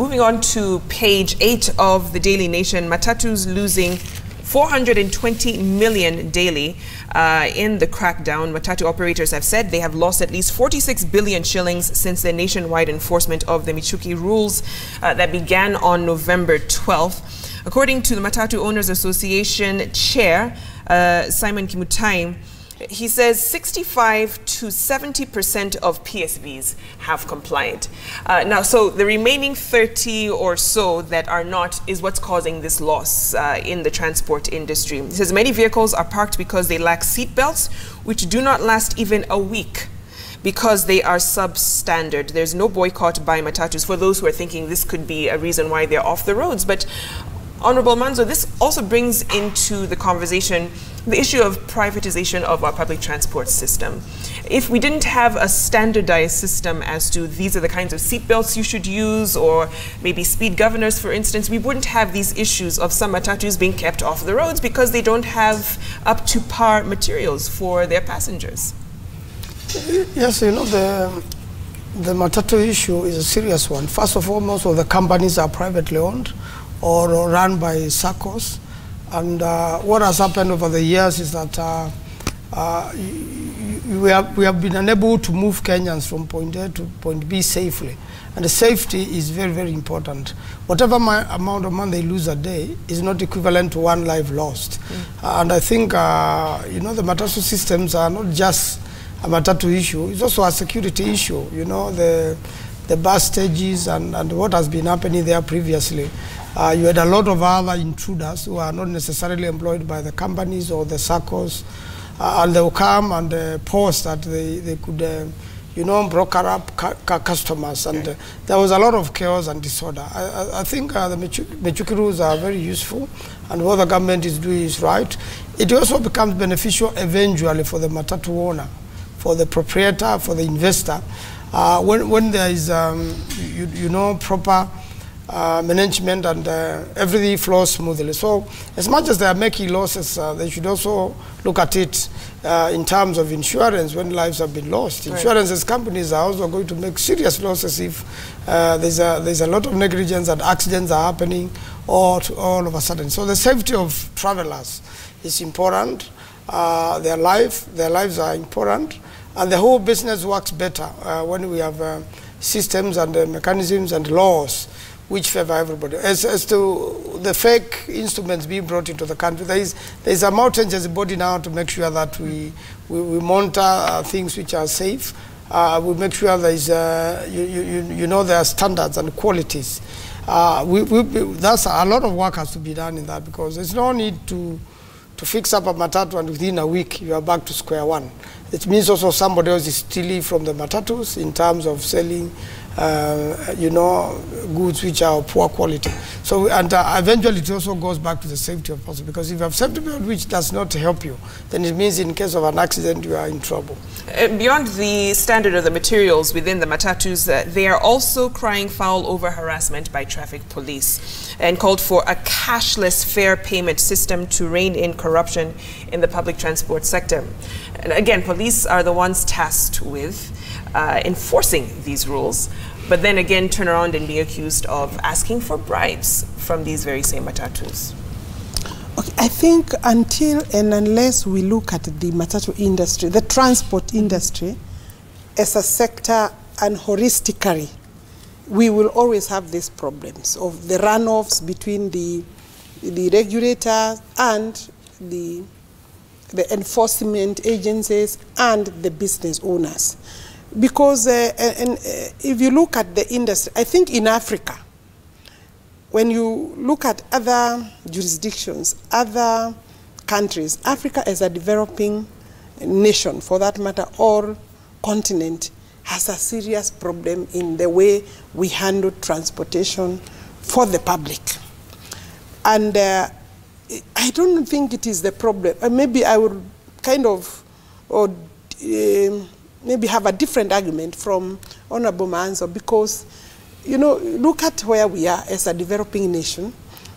Moving on to page 8 of the Daily Nation, Matatu's losing 420 million daily in the crackdown. Matatu operators have said they have lost at least 46 billion shillings since the nationwide enforcement of the Michuki rules that began on November 12th. According to the Matatu Owners Association chair, Simon Kimutai, he says 65 to 70% of PSVs have complied. Now, so the remaining 30 or so that are not is what's causing this loss in the transport industry. He says many vehicles are parked because they lack seat belts, which do not last even a week because they are substandard. There's no boycott by Matatus for those who are thinking this could be a reason why they're off the roads. But Honorable Manzo, this also brings into the conversation the issue of privatization of our public transport system. If we didn't have a standardized system as to these are the kinds of seatbelts you should use, or maybe speed governors, for instance, we wouldn't have these issues of some Matatus being kept off the roads because they don't have up to par materials for their passengers. Yes, you know, the Matatu issue is a serious one. First of all, most of the companies are privately owned or run by SACCOs. And what has happened over the years is that we have been unable to move Kenyans from point A to point B safely. And the safety is very, very important. Whatever amount of money they lose a day is not equivalent to one life lost. And I think, you know, the Matatu systems are not just a Matatu issue, it's also a security issue. You know, the bus stages and what has been happening there previously. You had a lot of other intruders who are not necessarily employed by the companies or the SACCOs, and they will come and post that they could, you know, broker up customers, and there was a lot of chaos and disorder. I think the Michuki rules are very useful, and what the government is doing is right. It also becomes beneficial eventually for the Matatu owner, for the proprietor, for the investor, when there is, you know, proper management and everything flows smoothly. So as much as they are making losses, they should also look at it in terms of insurance when lives have been lost. Right. Insurance companies are also going to make serious losses if there's a lot of negligence and accidents are happening all of a sudden. So the safety of travelers is important. Their lives are important, and the whole business works better when we have systems and mechanisms and laws which favor everybody. As to the fake instruments being brought into the country, there is a multi-agency body now to make sure that we monitor things which are safe. We make sure there is, you know, there are standards and qualities. That's a lot of work has to be done in that, because there's no need to fix up a Matatu and within a week you are back to square one. It means also somebody else is stealing from the Matatus in terms of selling, you know, goods which are of poor quality. So, and eventually it also goes back to the safety of person, because if you have safety belt which does not help you, then it means in case of an accident you are in trouble. Beyond the standard of the materials within the Matatus, they are also crying foul over harassment by traffic police and called for a cashless fare payment system to rein in corruption in the public transport sector. And again, police are the ones tasked with enforcing these rules, but then again turn around and be accused of asking for bribes from these very same Matatus. Okay, I think until and unless we look at the Matatu industry, the transport industry, as a sector and holistically, we will always have these problems of the runoffs between the regulator and the enforcement agencies and the business owners. Because if you look at the industry, I think in Africa, when you look at other jurisdictions, other countries, Africa as a developing nation, for that matter, or continent, has a serious problem in the way we handle transportation for the public. And I don't think it is the problem. Maybe I would kind of, maybe have a different argument from Honorable Manzo, because, you know, look at where we are as a developing nation.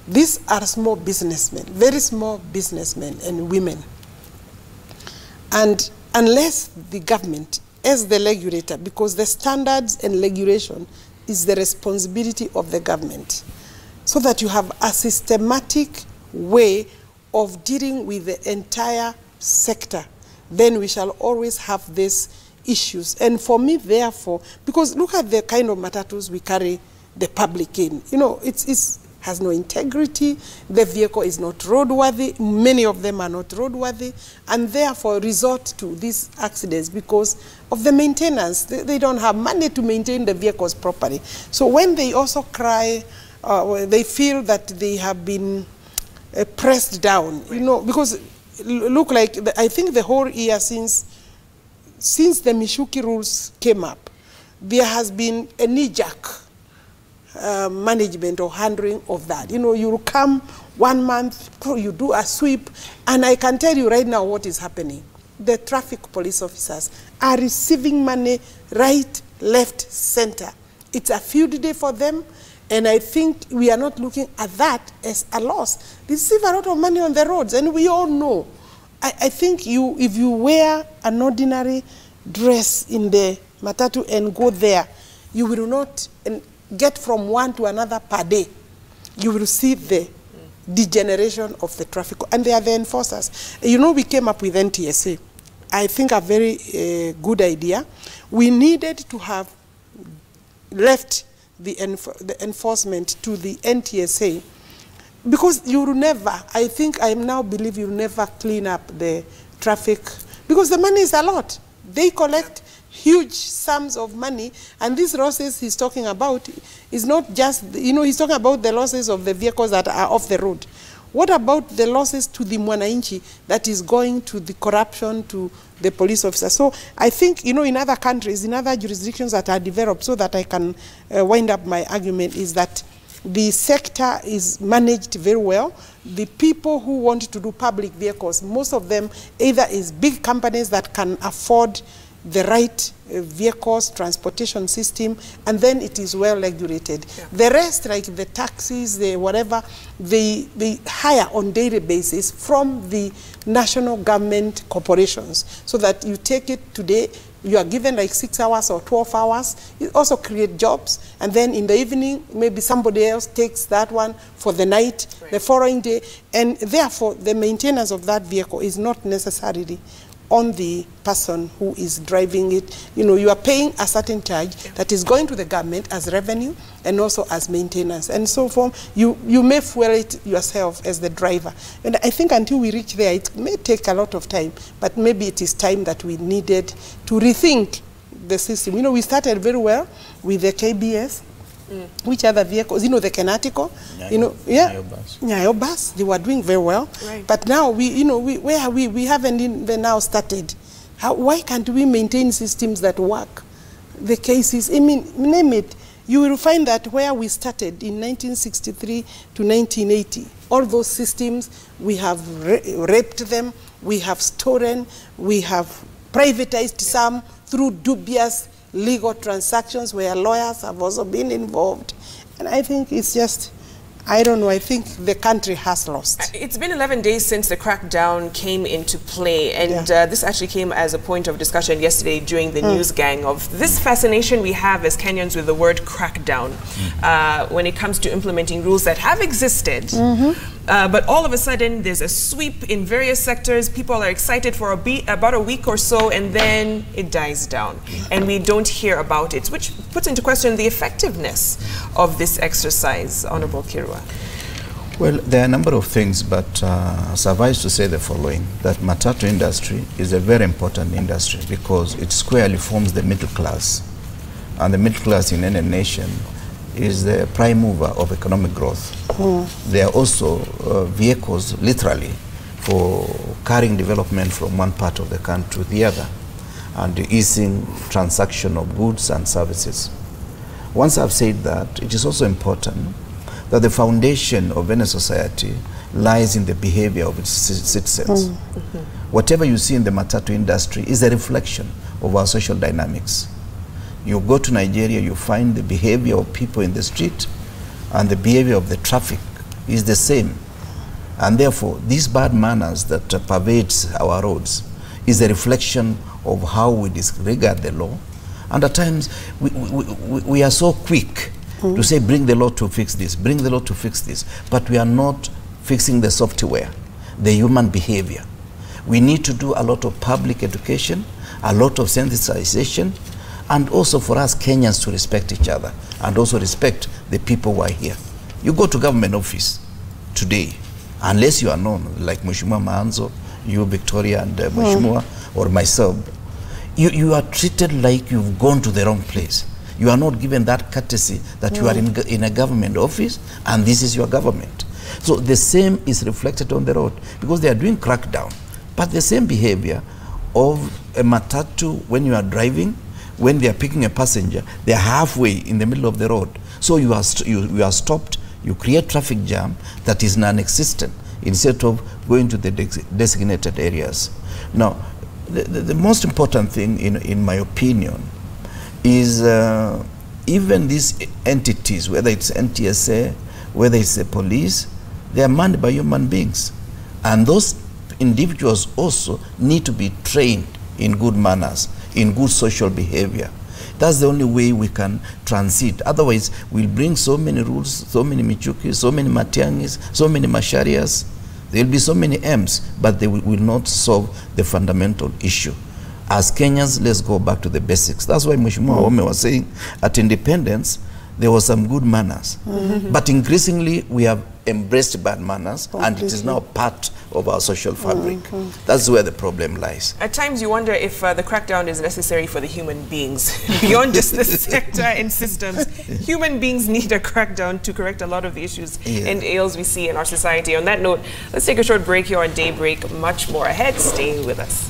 These are small businessmen, very small businessmen and women. And unless the government, as the regulator, because the standards and regulation is the responsibility of the government, so that you have a systematic way of dealing with the entire sector, then we shall always have these issues. And for me, therefore, because look at the kind of matatus we carry the public in. You know, it's has no integrity, the vehicle is not roadworthy, many of them are not roadworthy, and therefore resort to these accidents because of the maintenance. They don't have money to maintain the vehicles properly. So when they also cry, they feel that they have been pressed down, you know, because look like, I think the whole year since the Mishuki rules came up, there has been a knee-jerk management or handling of that. You know, you come 1 month, you do a sweep, and I can tell you right now what is happening. The traffic police officers are receiving money right, left, center. It's a field day for them, and I think we are not looking at that as a loss. They receive a lot of money on the roads, and we all know. I think if you wear an ordinary dress in the matatu and go there, you will not get from one to another per day. You will see the degeneration of the traffic, and they are the enforcers. You know, we came up with NTSA. I think a very good idea. We needed to have left the enforcement to the NTSA, because you will never, I think I now believe you will never clean up the traffic, because the money is a lot. They collect huge sums of money, and these losses he's talking about is not just, you know, he's talking about the losses of the vehicles that are off the road. What about the losses to the mwananchi that is going to the corruption, to the police officer? So I think, you know, in other countries, in other jurisdictions that are developed, so that I can wind up my argument, is that the sector is managed very well. The people who want to do public vehicles, most of them either is big companies that can afford the right vehicles, transportation system, and then it is well regulated. Yeah. The rest, like the taxis, the whatever, they hire on daily basis from the national government corporations, so that you take it today, you are given like 6 hours or 12 hours. It also creates jobs, and then in the evening, maybe somebody else takes that one for the night, right, the following day, and therefore the maintenance of that vehicle is not necessarily on the person who is driving it. You know, you are paying a certain charge that is going to the government as revenue and also as maintenance. And so you may fuel it yourself as the driver. And I think until we reach there, it may take a lot of time, but maybe it is time that we needed to rethink the system. You know, we started very well with the KBS. Which other vehicles? You know, the Kenatico, you know, yeah, Nyayo bus, they were doing very well. Right. But now where are we? We haven't even now started. Why can't we maintain systems that work? The cases, I mean, name it. You will find that where we started in 1963 to 1980, all those systems, we have raped them, we have stolen, we have privatized some through dubious legal transactions where lawyers have also been involved. And I think it's just, I don't know, I think the country has lost. It's been 11 days since the crackdown came into play, and this actually came as a point of discussion yesterday during the news gang of this fascination we have as Kenyans with the word crackdown when it comes to implementing rules that have existed. But all of a sudden, there's a sweep in various sectors. People are excited for about a week or so, and then it dies down. And we don't hear about it, which puts into question the effectiveness of this exercise. Honorable Kirwa. Well, there are a number of things, but suffice to say the following, that Matatu industry is a very important industry because it squarely forms the middle class. And the middle class in any nation is the prime mover of economic growth. They are also vehicles, literally, for carrying development from one part of the country to the other and easing transaction of goods and services. Once I've said that, it is also important that the foundation of any society lies in the behavior of its citizens. Whatever you see in the Matatu industry is a reflection of our social dynamics. You go to Nigeria, you find the behavior of people in the street and the behavior of the traffic is the same. And therefore, these bad manners that pervades our roads is a reflection of how we disregard the law And at times, we are so quick to say, bring the law to fix this, bring the law to fix this. But we are not fixing the software, the human behavior. We need to do a lot of public education, a lot of sensitization, and also for us Kenyans to respect each other and also respect the people who are here. You go to government office today, unless you are known, like Mheshimiwa Maanzo, you, Victoria, and Mheshimiwa, or myself, you are treated like you've gone to the wrong place. You are not given that courtesy that you are in a government office and this is your government. So the same is reflected on the road because they are doing crackdown. But the same behavior of a matatu when you are driving, when they are picking a passenger, they are halfway in the middle of the road. So you are stopped, you create traffic jam that is non-existent instead of going to the designated areas. Now, the most important thing, in my opinion, is even these entities, whether it's NTSA, whether it's the police, they are manned by human beings. And those individuals also need to be trained in good manners, in good social behavior. That's the only way we can transit. Otherwise, we'll bring so many rules, so many Michukis, so many Matiangis, so many Masharias. There will be so many M's, but they will not solve the fundamental issue. As Kenyans, let's go back to the basics. That's why Mheshimiwa Ome was saying, at independence, there was some good manners. But increasingly, we have embraced bad manners, and it is now part of our social fabric. That's where the problem lies. At times, you wonder if the crackdown is necessary for the human beings. Beyond just the sector and systems, human beings need a crackdown to correct a lot of the issues and ails we see in our society. On that note, let's take a short break here on Daybreak. Much more ahead. Stay with us.